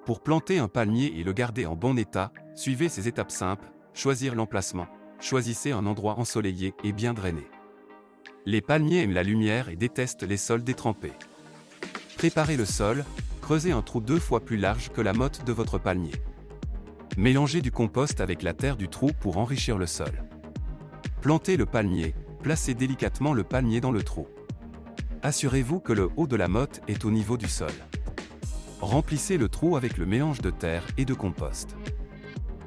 Pour planter un palmier et le garder en bon état, suivez ces étapes simples: choisir l'emplacement. Choisissez un endroit ensoleillé et bien drainé. Les palmiers aiment la lumière et détestent les sols détrempés. Préparez le sol, creusez un trou 2 fois plus large que la motte de votre palmier. Mélangez du compost avec la terre du trou pour enrichir le sol. Plantez le palmier, placez délicatement le palmier dans le trou. Assurez-vous que le haut de la motte est au niveau du sol. Remplissez le trou avec le mélange de terre et de compost.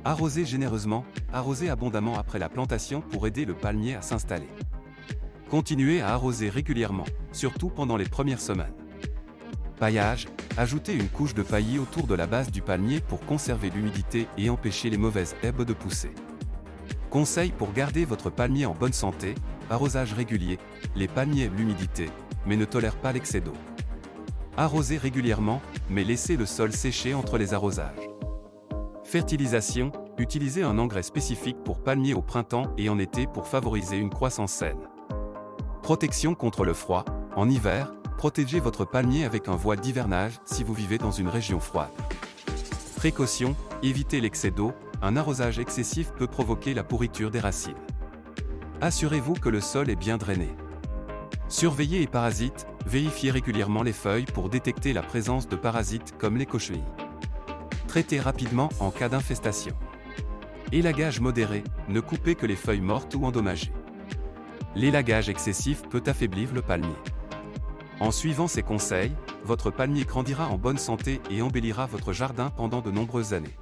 Arrosez généreusement, arrosez abondamment après la plantation pour aider le palmier à s'installer. Continuez à arroser régulièrement, surtout pendant les premières semaines. Paillage, ajoutez une couche de paillis autour de la base du palmier pour conserver l'humidité et empêcher les mauvaises herbes de pousser. Conseil pour garder votre palmier en bonne santé: arrosage régulier. Les palmiers aiment l'humidité, mais ne tolèrent pas l'excès d'eau. Arrosez régulièrement, mais laissez le sol sécher entre les arrosages. Fertilisation, utilisez un engrais spécifique pour palmiers au printemps et en été pour favoriser une croissance saine. Protection contre le froid, en hiver, protégez votre palmier avec un voile d'hivernage si vous vivez dans une région froide. Précaution, évitez l'excès d'eau, un arrosage excessif peut provoquer la pourriture des racines. Assurez-vous que le sol est bien drainé. Surveillez les parasites, vérifiez régulièrement les feuilles pour détecter la présence de parasites comme les cochenilles. Traitez rapidement en cas d'infestation. Élagage modéré, ne coupez que les feuilles mortes ou endommagées. L'élagage excessif peut affaiblir le palmier. En suivant ces conseils, votre palmier grandira en bonne santé et embellira votre jardin pendant de nombreuses années.